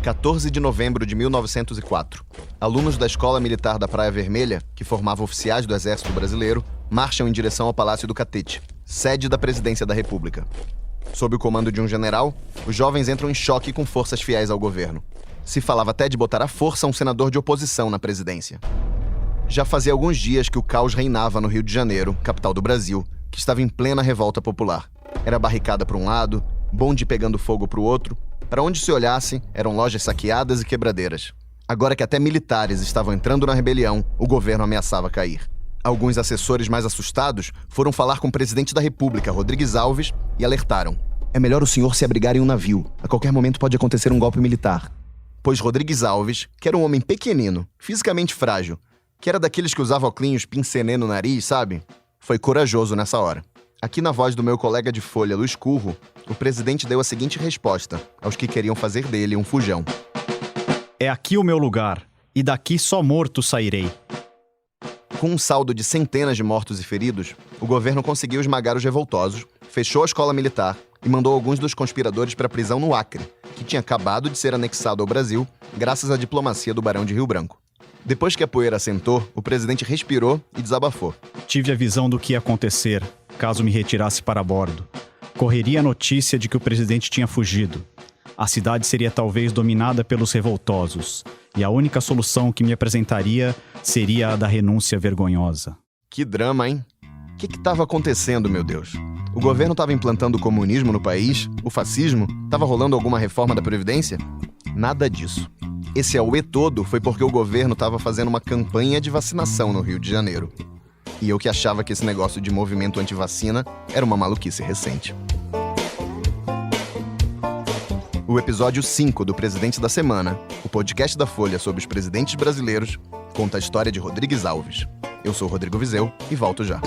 14 de novembro de 1904. Alunos da Escola Militar da Praia Vermelha, que formavam oficiais do Exército Brasileiro, marcham em direção ao Palácio do Catete, sede da Presidência da República. Sob o comando de um general, os jovens entram em choque com forças fiéis ao governo. Se falava até de botar à força um senador de oposição na presidência. Já fazia alguns dias que o caos reinava no Rio de Janeiro, capital do Brasil, que estava em plena revolta popular. Era barricada para um lado, bonde pegando fogo para o outro. Para onde se olhasse, eram lojas saqueadas e quebradeiras. Agora que até militares estavam entrando na rebelião, o governo ameaçava cair. Alguns assessores mais assustados foram falar com o presidente da República, Rodrigues Alves, e alertaram: é melhor o senhor se abrigar em um navio. A qualquer momento pode acontecer um golpe militar. Pois Rodrigues Alves, que era um homem pequenino, fisicamente frágil, que era daqueles que usava óculos pincenê no nariz, sabe? Foi corajoso nessa hora. Aqui na voz do meu colega de Folha, Luiz Curro, o presidente deu a seguinte resposta aos que queriam fazer dele um fujão. É aqui o meu lugar, e daqui só morto sairei. Com um saldo de centenas de mortos e feridos, o governo conseguiu esmagar os revoltosos, fechou a escola militar e mandou alguns dos conspiradores para a prisão no Acre, que tinha acabado de ser anexado ao Brasil graças à diplomacia do Barão de Rio Branco. Depois que a poeira assentou, o presidente respirou e desabafou. Tive a visão do que ia acontecer caso me retirasse para bordo. Correria a notícia de que o presidente tinha fugido. A cidade seria talvez dominada pelos revoltosos, e a única solução que me apresentaria seria a da renúncia vergonhosa. Que drama, hein? O que estava acontecendo, meu Deus? O governo estava implantando o comunismo no país? O fascismo? Estava rolando alguma reforma da Previdência? Nada disso. Esse auê todo foi porque o governo estava fazendo uma campanha de vacinação no Rio de Janeiro. E eu que achava que esse negócio de movimento anti-vacina era uma maluquice recente. O episódio 5 do Presidente da Semana, o podcast da Folha sobre os presidentes brasileiros, conta a história de Rodrigues Alves. Eu sou Rodrigo Vizeu e volto já.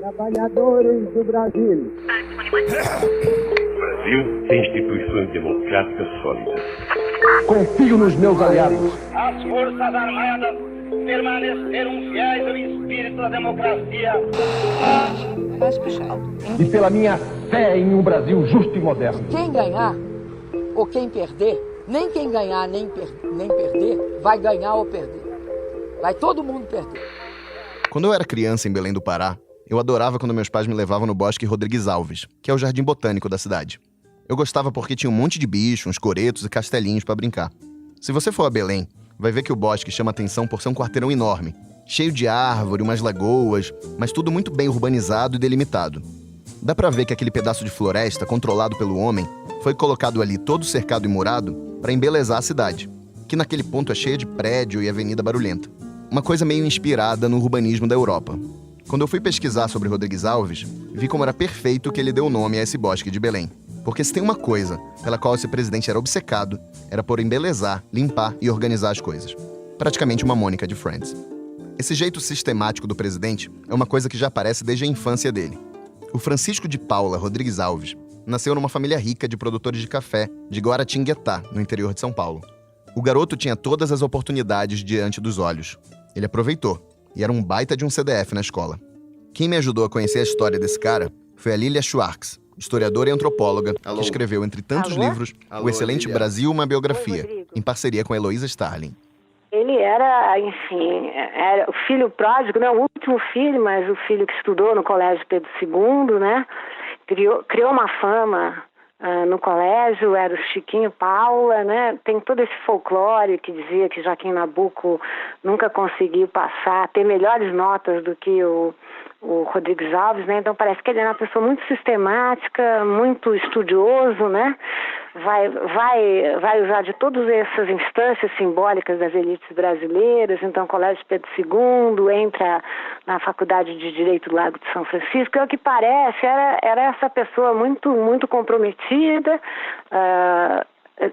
Trabalhadores do Brasil. O Brasil tem instituições democráticas sólidas. Confio nos meus aliados. As Forças Armadas permaneceram fiéis ao espírito da democracia. E pela minha fé em um Brasil justo e moderno. Quem ganhar ou quem perder, nem quem ganhar nem perder, vai ganhar ou perder. Vai todo mundo perder. Quando eu era criança em Belém do Pará, eu adorava quando meus pais me levavam no Bosque Rodrigues Alves, que é o jardim botânico da cidade. Eu gostava porque tinha um monte de bichos, uns coretos e castelinhos pra brincar. Se você for a Belém, vai ver que o bosque chama atenção por ser um quarteirão enorme, cheio de árvore, umas lagoas, mas tudo muito bem urbanizado e delimitado. Dá pra ver que aquele pedaço de floresta, controlado pelo homem, foi colocado ali todo cercado e murado pra embelezar a cidade, que naquele ponto é cheia de prédio e avenida barulhenta. Uma coisa meio inspirada no urbanismo da Europa. Quando eu fui pesquisar sobre Rodrigues Alves, vi como era perfeito que ele deu o nome a esse bosque de Belém. Porque se tem uma coisa pela qual esse presidente era obcecado, era por embelezar, limpar e organizar as coisas. Praticamente uma Mônica de Friends. Esse jeito sistemático do presidente é uma coisa que já aparece desde a infância dele. O Francisco de Paula Rodrigues Alves nasceu numa família rica de produtores de café de Guaratinguetá, no interior de São Paulo. O garoto tinha todas as oportunidades diante dos olhos. Ele aproveitou, e era um baita de um CDF na escola. Quem me ajudou a conhecer a história desse cara foi a Lilia Schwartz, historiadora e antropóloga, que escreveu, entre tantos livros, o excelente Lilia. Brasil, uma biografia, Oi, Rodrigo. em parceria com a Heloísa Starling. Ele era, enfim, era o filho pródigo, não o último filho, mas o filho que estudou no Colégio Pedro II, né? Criou uma fama no colégio, era o Chiquinho Paula, né? Tem todo esse folclore que dizia que Joaquim Nabuco nunca conseguiu ter melhores notas do que o Rodrigues Alves, né? Então parece que ele é uma pessoa muito sistemática, muito estudioso, né? Vai usar de todas essas instâncias simbólicas das elites brasileiras. Então, Colégio Pedro II, entra na Faculdade de Direito do Lago de São Francisco. O que parece era essa pessoa muito, muito comprometida,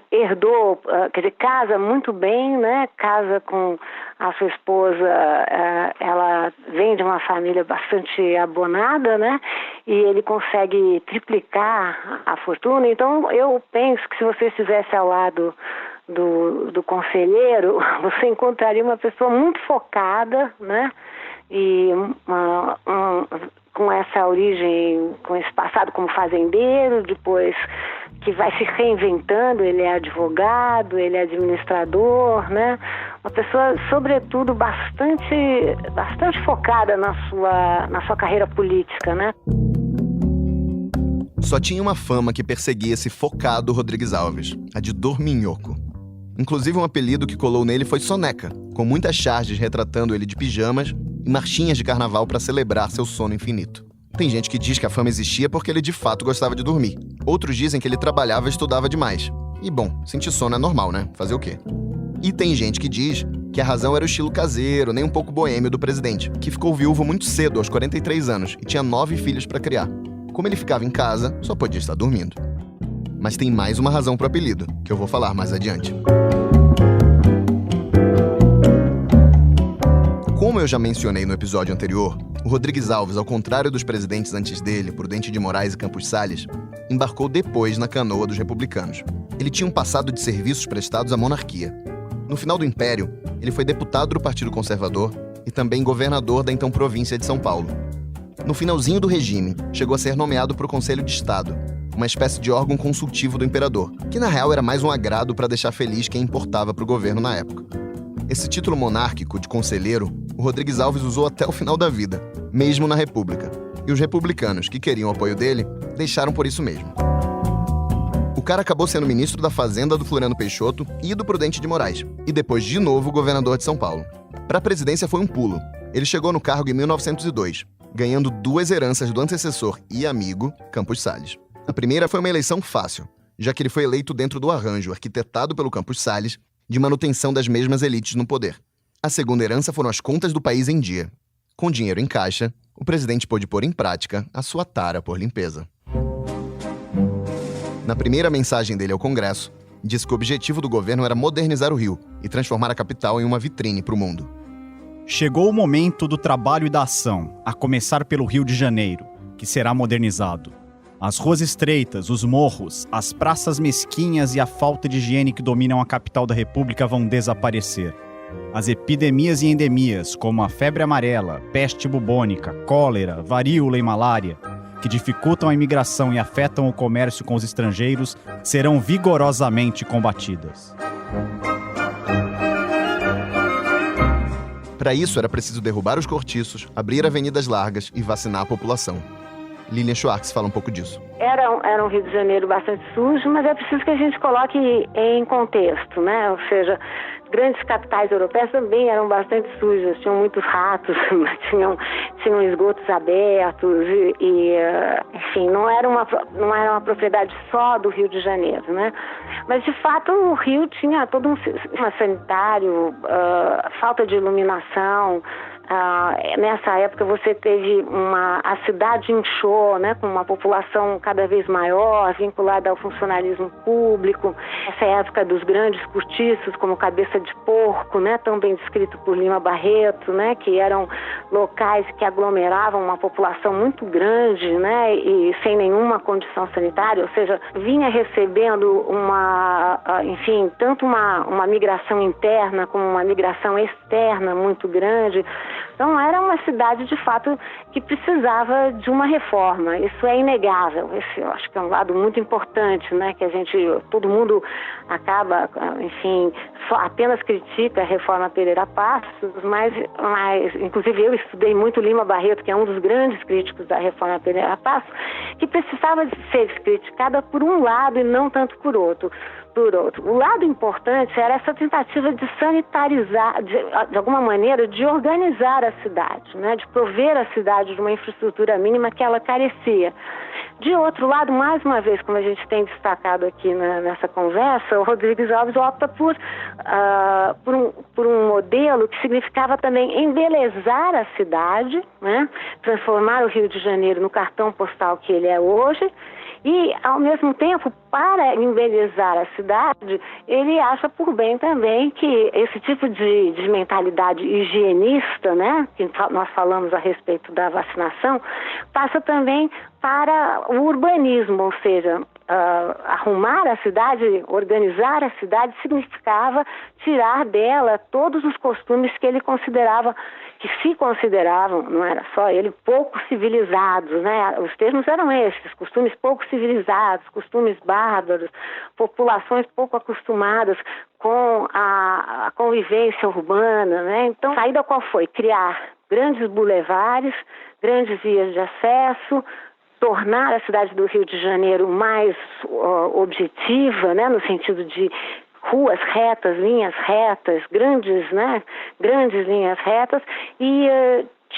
herdou, quer dizer, casa muito bem, né? Casa com a sua esposa, ela vem de uma família bastante abonada, né? E ele consegue triplicar a fortuna. Então, eu penso que se você estivesse ao lado do conselheiro, você encontraria uma pessoa muito focada, né? E com essa origem, com esse passado como fazendeiro, depois que vai se reinventando, ele é advogado, ele é administrador, né? Uma pessoa, sobretudo, bastante focada na sua carreira política, né? Só tinha uma fama que perseguia esse focado Rodrigues Alves, a de dorminhoco. Inclusive, um apelido que colou nele foi Soneca, com muitas charges retratando ele de pijamas e marchinhas de carnaval para celebrar seu sono infinito. Tem gente que diz que a fama existia porque ele de fato gostava de dormir. Outros dizem que ele trabalhava e estudava demais. E bom, sentir sono é normal, né? Fazer o quê? E tem gente que diz que a razão era o estilo caseiro, nem um pouco boêmio do presidente, que ficou viúvo muito cedo, aos 43 anos, e tinha 9 filhos para criar. Como ele ficava em casa, só podia estar dormindo. Mas tem mais uma razão pro apelido, que eu vou falar mais adiante. Como eu já mencionei no episódio anterior, o Rodrigues Alves, ao contrário dos presidentes antes dele, Prudente de Moraes e Campos Salles, embarcou depois na canoa dos republicanos. Ele tinha um passado de serviços prestados à monarquia. No final do Império, ele foi deputado do Partido Conservador e também governador da então província de São Paulo. No finalzinho do regime, chegou a ser nomeado para o Conselho de Estado, uma espécie de órgão consultivo do imperador, que na real era mais um agrado para deixar feliz quem importava para o governo na época. Esse título monárquico de conselheiro, o Rodrigues Alves usou até o final da vida, mesmo na República. E os republicanos, que queriam o apoio dele, deixaram por isso mesmo. O cara acabou sendo ministro da Fazenda do Floriano Peixoto e do Prudente de Moraes, e depois de novo governador de São Paulo. Para a presidência foi um pulo. Ele chegou no cargo em 1902, ganhando 2 heranças do antecessor e amigo, Campos Salles. A primeira foi uma eleição fácil, já que ele foi eleito dentro do arranjo arquitetado pelo Campos Salles de manutenção das mesmas elites no poder. A segunda herança foram as contas do país em dia. Com dinheiro em caixa, o presidente pôde pôr em prática a sua tara por limpeza. Na primeira mensagem dele ao Congresso, disse que o objetivo do governo era modernizar o Rio e transformar a capital em uma vitrine para o mundo. Chegou o momento do trabalho e da ação, a começar pelo Rio de Janeiro, que será modernizado. As ruas estreitas, os morros, as praças mesquinhas e a falta de higiene que dominam a capital da República vão desaparecer. As epidemias e endemias, como a febre amarela, peste bubônica, cólera, varíola e malária, que dificultam a imigração e afetam o comércio com os estrangeiros, serão vigorosamente combatidas. Para isso, era preciso derrubar os cortiços, abrir avenidas largas e vacinar a população. Lilian Schwartz fala um pouco disso. Era um Rio de Janeiro bastante sujo, mas é preciso que a gente coloque em contexto, né? Ou seja, grandes capitais europeias também eram bastante sujas, tinham muitos ratos, tinham esgotos abertos enfim, não era uma propriedade só do Rio de Janeiro, né? Mas, de fato, o Rio tinha todo um sistema sanitário, falta de iluminação. Nessa época você teve a cidade inchou, né, com uma população cada vez maior, vinculada ao funcionalismo público. Essa época dos grandes cortiços, como Cabeça de Porco, né, tão bem descrito por Lima Barreto, né, que eram locais que aglomeravam uma população muito grande, né, e sem nenhuma condição sanitária, ou seja, vinha recebendo tanto uma migração interna como uma migração externa muito grande. Então, era uma cidade, de fato, que precisava de uma reforma. Isso é inegável. Esse, eu acho que é um lado muito importante, né? Que todo mundo acaba, enfim, só apenas critica a reforma Pereira Passos, mas inclusive eu estudei muito Lima Barreto, que é um dos grandes críticos da reforma Pereira Passos, que precisava de ser criticada por um lado e não tanto por outro. O lado importante era essa tentativa de sanitarizar, de alguma maneira, de organizar a cidade, né? De prover a cidade de uma infraestrutura mínima que ela carecia. De outro lado, mais uma vez, como a gente tem destacado aqui nessa conversa, o Rodrigues Alves opta por um modelo que significava também embelezar a cidade, né? Transformar o Rio de Janeiro no cartão postal que ele é hoje. E, ao mesmo tempo, para embelezar a cidade, ele acha por bem também que esse tipo de mentalidade higienista, né, que nós falamos a respeito da vacinação, passa também para o urbanismo, ou seja, arrumar a cidade, organizar a cidade, significava tirar dela todos os costumes que ele considerava, que se consideravam, não era só ele, pouco civilizados, né? Os termos eram esses: costumes pouco civilizados, costumes bárbaros, populações pouco acostumadas com a convivência urbana, né? Então, a saída qual foi? Criar grandes bulevares, grandes vias de acesso, tornar a cidade do Rio de Janeiro mais objetiva, né, no sentido de ruas retas, linhas retas, grandes linhas retas, e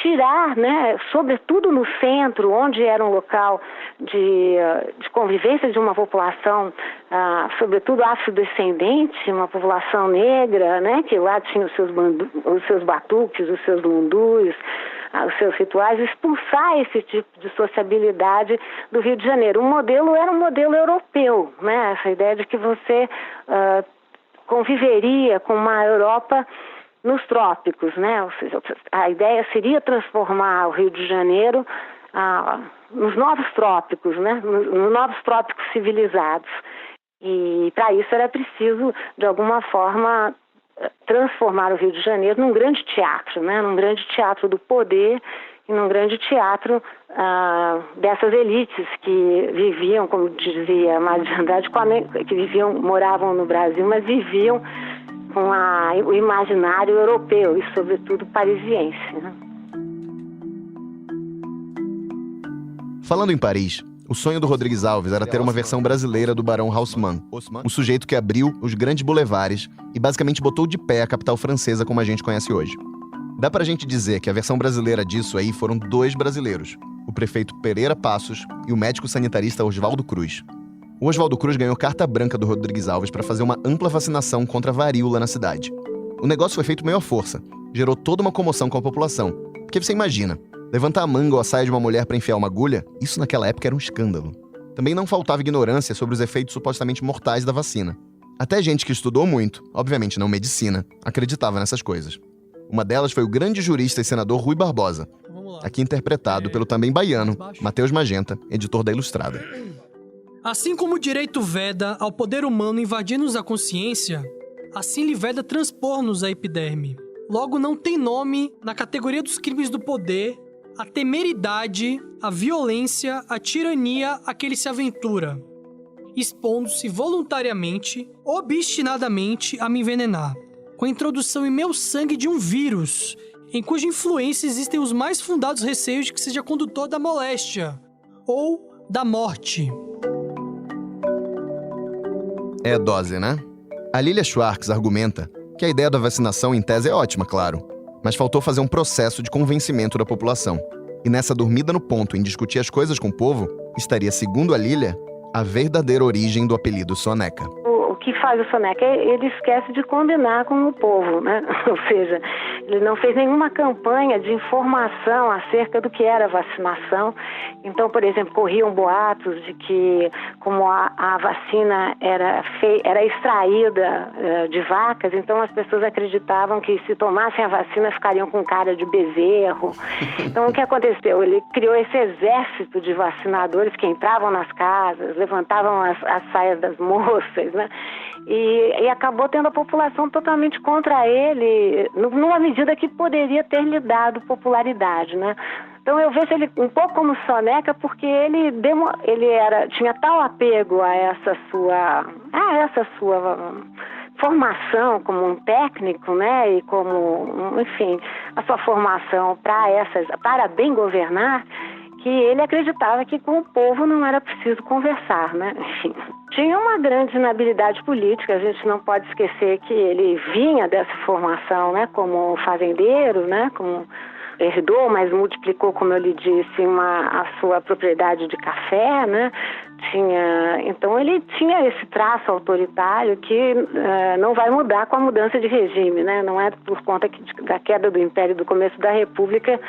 tirar, né, sobretudo no centro, onde era um local de convivência de uma população, sobretudo afrodescendente, uma população negra, né, que lá tinha os seus batuques, os seus lundus, os seus rituais, expulsar esse tipo de sociabilidade do Rio de Janeiro. O modelo era um modelo europeu, né, essa ideia de que você conviveria com uma Europa nos trópicos, né? Ou seja, a ideia seria transformar o Rio de Janeiro nos novos trópicos, né? Nos novos trópicos civilizados. E para isso era preciso, de alguma forma, transformar o Rio de Janeiro num grande teatro, né? Num grande teatro do poder e num grande teatro dessas elites que viviam, como dizia Mário de Andrade, que moravam no Brasil, mas viviam com o imaginário europeu e, sobretudo, parisiense, né? Falando em Paris, o sonho do Rodrigues Alves era ter uma versão brasileira do Barão Haussmann, um sujeito que abriu os grandes bulevares e basicamente botou de pé a capital francesa como a gente conhece hoje. Dá pra gente dizer que a versão brasileira disso aí foram 2 brasileiros, o prefeito Pereira Passos e o médico sanitarista Oswaldo Cruz. O Oswaldo Cruz ganhou carta branca do Rodrigues Alves para fazer uma ampla vacinação contra a varíola na cidade. O negócio foi feito meio à força, gerou toda uma comoção com a população. Porque você imagina, levantar a manga ou a saia de uma mulher para enfiar uma agulha, isso naquela época era um escândalo. Também não faltava ignorância sobre os efeitos supostamente mortais da vacina. Até gente que estudou muito, obviamente não medicina, acreditava nessas coisas. Uma delas foi o grande jurista e senador Rui Barbosa, aqui interpretado pelo também baiano Matheus Magenta, editor da Ilustrada. Assim como o direito veda ao poder humano invadir-nos a consciência, assim lhe veda transpor-nos a epiderme. Logo, não tem nome na categoria dos crimes do poder a temeridade, a violência, a tirania a que ele se aventura, expondo-se voluntariamente, obstinadamente a me envenenar, com a introdução em meu sangue de um vírus, em cuja influência existem os mais fundados receios de que seja condutor da moléstia ou da morte. É dose, né? A Lilia Schwartz argumenta que a ideia da vacinação em tese é ótima, claro, mas faltou fazer um processo de convencimento da população. E nessa dormida no ponto em discutir as coisas com o povo, estaria, segundo a Lilia, a verdadeira origem do apelido Soneca. O que faz o Soneca? Ele esquece de combinar com o povo, né? Ou seja, ele não fez nenhuma campanha de informação acerca do que era vacinação. Então, por exemplo, corriam boatos de que, como a vacina era extraída de vacas, então as pessoas acreditavam que se tomassem a vacina ficariam com cara de bezerro. Então, o que aconteceu? Ele criou esse exército de vacinadores que entravam nas casas, levantavam as saias das moças, né? E acabou tendo a população totalmente contra ele, numa medida que poderia ter lhe dado popularidade, né? Então eu vejo ele um pouco como Soneca, porque ele tinha tal apego a essa sua formação como um técnico, né? E como, enfim, a sua formação para bem governar, que ele acreditava que com o povo não era preciso conversar, né? Enfim, tinha uma grande inabilidade política, a gente não pode esquecer que ele vinha dessa formação, né? Como fazendeiro, né? Como herdou, mas multiplicou, como eu lhe disse, a sua propriedade de café, né? Então ele tinha esse traço autoritário que não vai mudar com a mudança de regime, né? Não é por conta da queda do Império, do começo da República,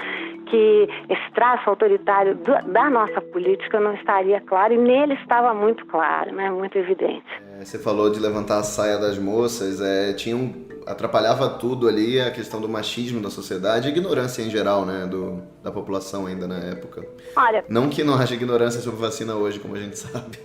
que esse traço autoritário da nossa política não estaria claro, e nele estava muito claro, né? Muito evidente. Você falou de levantar a saia das moças, atrapalhava tudo ali, a questão do machismo da sociedade e a ignorância em geral, né, da população ainda na época. Olha, não que não haja ignorância sobre vacina hoje, como a gente sabe.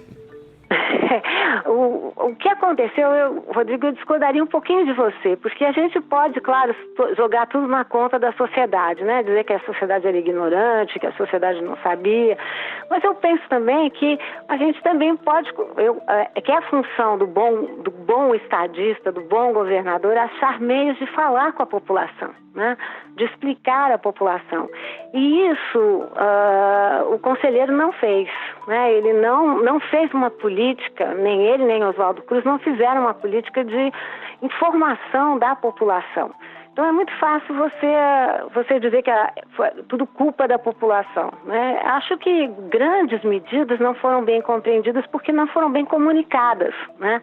O que aconteceu, Rodrigo, eu discordaria um pouquinho de você, porque a gente pode, claro, jogar tudo na conta da sociedade, né? Dizer que a sociedade era ignorante, que a sociedade não sabia, mas eu penso também que a gente também pode, que é a função do bom estadista, do bom governador, achar meios de falar com a população, né? De explicar à população. E isso o conselheiro não fez, né? Ele não fez uma política, nem ele nem Oswaldo Cruz não fizeram uma política de informação da população. Então é muito fácil você dizer que foi tudo culpa da população, né? Acho que grandes medidas não foram bem compreendidas porque não foram bem comunicadas, né?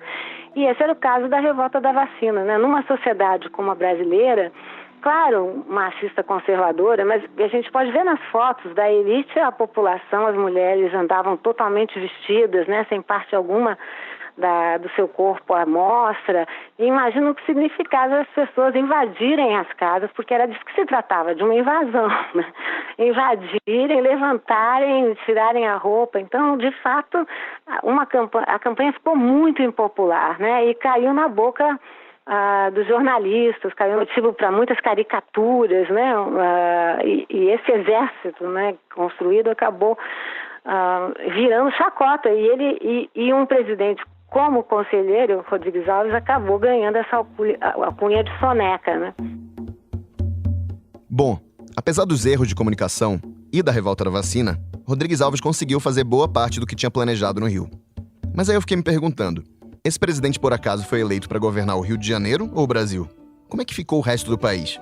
E esse era o caso da revolta da vacina, né? Numa sociedade como a brasileira, claro, machista conservadora, mas a gente pode ver nas fotos da elite, a população, as mulheres andavam totalmente vestidas, né? Sem parte alguma do seu corpo à mostra, e imagino o que significava as pessoas invadirem as casas, porque era disso que se tratava, de uma invasão, né? Invadirem, levantarem, tirarem a roupa. Então, de fato, a campanha ficou muito impopular, né? E caiu na boca dos jornalistas, caiu motivo para muitas caricaturas, né? E esse exército, né, construído acabou virando chacota. E um presidente como conselheiro, Rodrigues Alves, acabou ganhando essa alcunha de soneca, né? Bom, apesar dos erros de comunicação e da revolta da vacina, Rodrigues Alves conseguiu fazer boa parte do que tinha planejado no Rio. Mas aí eu fiquei me perguntando, esse presidente por acaso foi eleito para governar o Rio de Janeiro ou o Brasil? Como é que ficou o resto do país?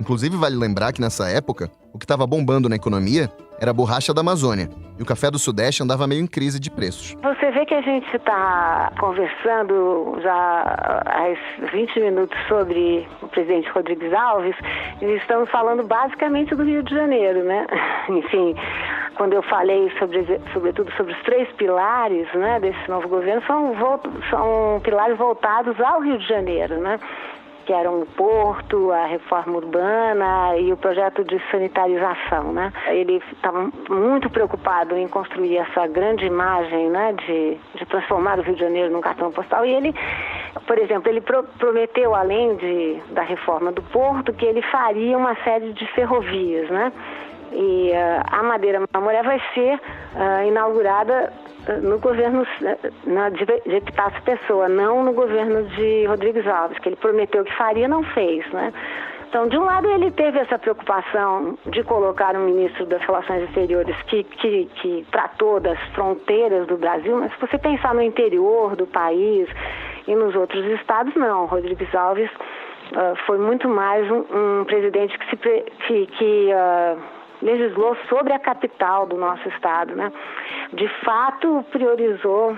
Inclusive, vale lembrar que nessa época, o que estava bombando na economia era a borracha da Amazônia, e o café do Sudeste andava meio em crise de preços. Você vê que a gente está conversando já há 20 minutos sobre o presidente Rodrigues Alves, e estamos falando basicamente do Rio de Janeiro, né? Enfim, quando eu falei sobretudo sobre os 3 pilares, né, desse novo governo, são pilares voltados ao Rio de Janeiro, né? Que eram o porto, a reforma urbana e o projeto de sanitarização, né? Ele estava muito preocupado em construir essa grande imagem, né, de transformar o Rio de Janeiro num cartão postal. E ele, por exemplo, ele prometeu, além da reforma do porto, que ele faria uma série de ferrovias, né? E a Madeira Mamoré vai ser inaugurada no governo de Epitácio Pessoa, não no governo de Rodrigues Alves, que ele prometeu que faria, não fez, né? Então, de um lado, ele teve essa preocupação de colocar um ministro das Relações Exteriores que tratou das fronteiras do Brasil, mas se você pensar no interior do país e nos outros estados, não. Rodrigues Alves foi muito mais um presidente que legislou sobre a capital do nosso estado, né? De fato, priorizou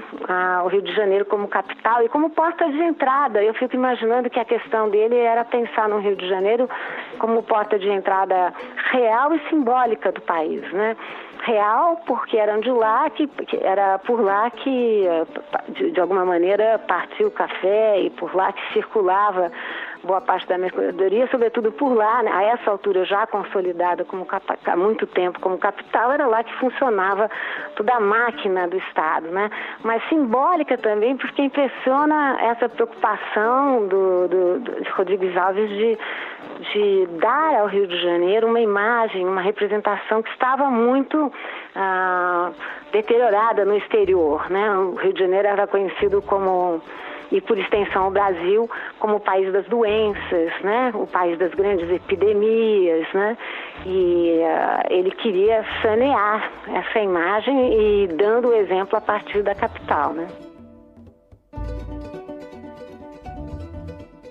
o Rio de Janeiro como capital e como porta de entrada. Eu fico imaginando que a questão dele era pensar no Rio de Janeiro como porta de entrada real e simbólica do país, né? Real, porque era de lá que era por lá que de alguma maneira partiu o café e por lá que circulava boa parte da mercadoria, sobretudo por lá, né? A essa altura já consolidada há muito tempo como capital, era lá que funcionava toda a máquina do Estado, né? Mas simbólica também, porque impressiona essa preocupação de Rodrigues Alves de dar ao Rio de Janeiro uma imagem, uma representação que estava muito deteriorada no exterior, né? O Rio de Janeiro era conhecido como, e por extensão o Brasil, como o país das doenças, né? O país das grandes epidemias, né? E ele queria sanear essa imagem e dando o exemplo a partir da capital, né?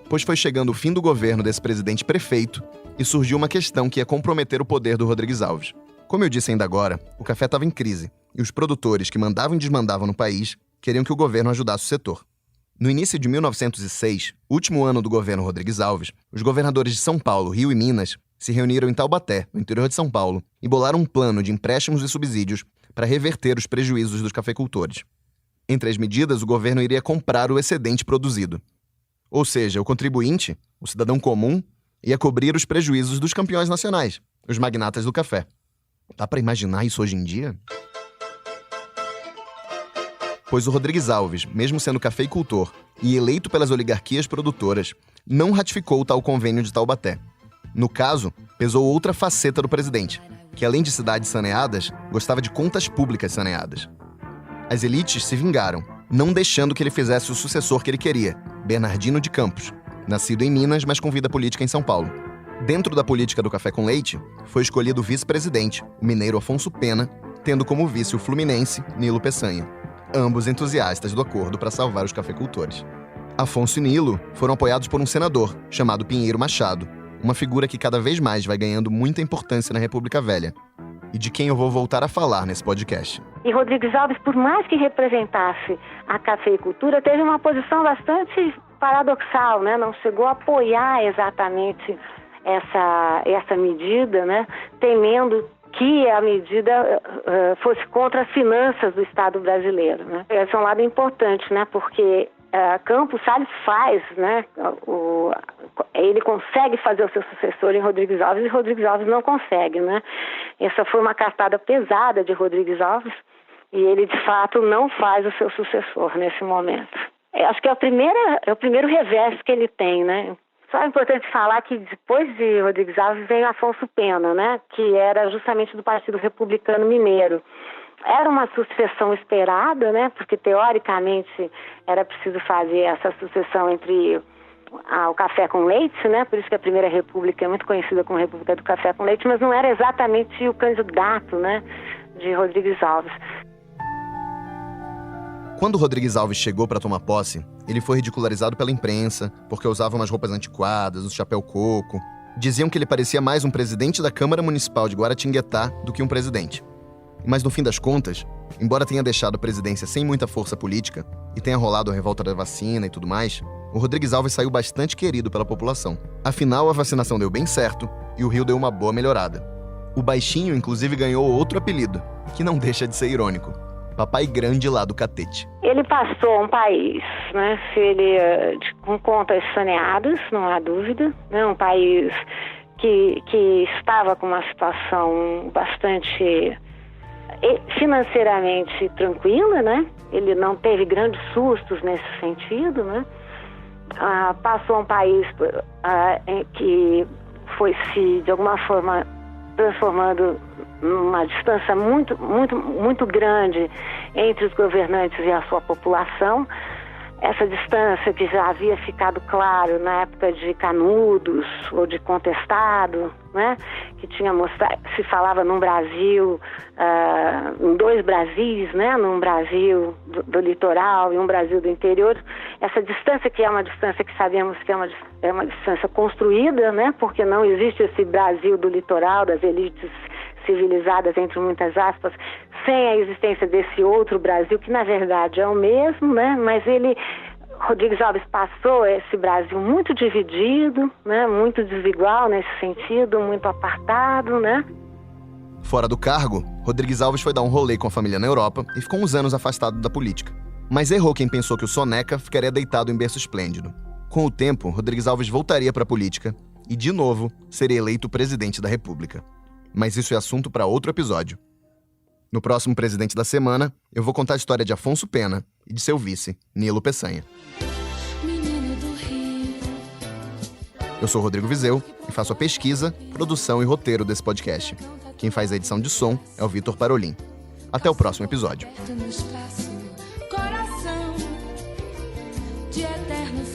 Pois foi chegando o fim do governo desse presidente prefeito e surgiu uma questão que ia comprometer o poder do Rodrigues Alves. Como eu disse ainda agora, o café estava em crise e os produtores que mandavam e desmandavam no país queriam que o governo ajudasse o setor. No início de 1906, último ano do governo Rodrigues Alves, os governadores de São Paulo, Rio e Minas se reuniram em Taubaté, no interior de São Paulo, e bolaram um plano de empréstimos e subsídios para reverter os prejuízos dos cafeicultores. Entre as medidas, o governo iria comprar o excedente produzido. Ou seja, o contribuinte, o cidadão comum, ia cobrir os prejuízos dos campeões nacionais, os magnatas do café. Dá para imaginar isso hoje em dia? pois o Rodrigues Alves, mesmo sendo cafeicultor e eleito pelas oligarquias produtoras, não ratificou tal convênio de Taubaté. No caso, pesou outra faceta do presidente, que além de cidades saneadas, gostava de contas públicas saneadas. As elites se vingaram, não deixando que ele fizesse o sucessor que ele queria, Bernardino de Campos, nascido em Minas, mas com vida política em São Paulo. Dentro da política do café com leite, foi escolhido o vice-presidente, o mineiro Afonso Pena, tendo como vice o fluminense Nilo Peçanha, ambos entusiastas do acordo para salvar os cafeicultores. Afonso e Nilo foram apoiados por um senador, chamado Pinheiro Machado, uma figura que cada vez mais vai ganhando muita importância na República Velha, e de quem eu vou voltar a falar nesse podcast. E Rodrigues Alves, por mais que representasse a cafeicultura, teve uma posição bastante paradoxal, né? Não chegou a apoiar exatamente essa medida, né? Temendo que a medida fosse contra as finanças do Estado brasileiro, né? Esse é um lado importante, né? Porque Campos Salles faz, né? Ele consegue fazer o seu sucessor em Rodrigues Alves e Rodrigues Alves não consegue, né? Essa foi uma cartada pesada de Rodrigues Alves e ele, de fato, não faz o seu sucessor nesse momento. Acho que é o primeiro revés que ele tem, né? Só é importante falar que depois de Rodrigues Alves veio Afonso Pena, né? Que era justamente do Partido Republicano Mineiro. Era uma sucessão esperada, né? Porque, teoricamente, era preciso fazer essa sucessão entre o café com leite, né? Por isso que a Primeira República é muito conhecida como República do Café com Leite, mas não era exatamente o candidato, né, de Rodrigues Alves. Quando Rodrigues Alves chegou para tomar posse, ele foi ridicularizado pela imprensa porque usava umas roupas antiquadas, um chapéu coco. Diziam que ele parecia mais um presidente da Câmara Municipal de Guaratinguetá do que um presidente. Mas no fim das contas, embora tenha deixado a presidência sem muita força política e tenha rolado a revolta da vacina e tudo mais, o Rodrigues Alves saiu bastante querido pela população. Afinal, a vacinação deu bem certo e o Rio deu uma boa melhorada. O baixinho, inclusive, ganhou outro apelido, que não deixa de ser irônico: Papai Grande lá do Catete. Ele passou um país, né, com contas saneadas, não há dúvida, né, um país que estava com uma situação bastante financeiramente tranquila, né? Ele não teve grandes sustos nesse sentido, né? Passou um país que foi se, de alguma forma, transformando numa distância muito, muito, muito grande entre os governantes e a sua população. Essa distância que já havia ficado claro na época de Canudos ou de Contestado, né? Que tinha mostrado, se falava num Brasil, em dois Brasis, né? Num Brasil do litoral e um Brasil do interior. Essa distância, que é uma distância que sabemos que é uma distância construída, né? Porque não existe esse Brasil do litoral, das elites civilizadas, entre muitas aspas, sem a existência desse outro Brasil, que na verdade é o mesmo, né? Mas Rodrigues Alves passou esse Brasil muito dividido, né? Muito desigual nesse sentido, muito apartado, né? Fora do cargo, Rodrigues Alves foi dar um rolê com a família na Europa e ficou uns anos afastado da política. Mas errou quem pensou que o soneca ficaria deitado em berço esplêndido. Com o tempo, Rodrigues Alves voltaria para a política e, de novo, seria eleito presidente da República. Mas isso é assunto para outro episódio. No próximo Presidente da Semana, eu vou contar a história de Afonso Pena e de seu vice, Nilo Peçanha. Eu sou Rodrigo Vizeu e faço a pesquisa, produção e roteiro desse podcast. Quem faz a edição de som é o Vitor Parolin. Até o próximo episódio. Coração de eterno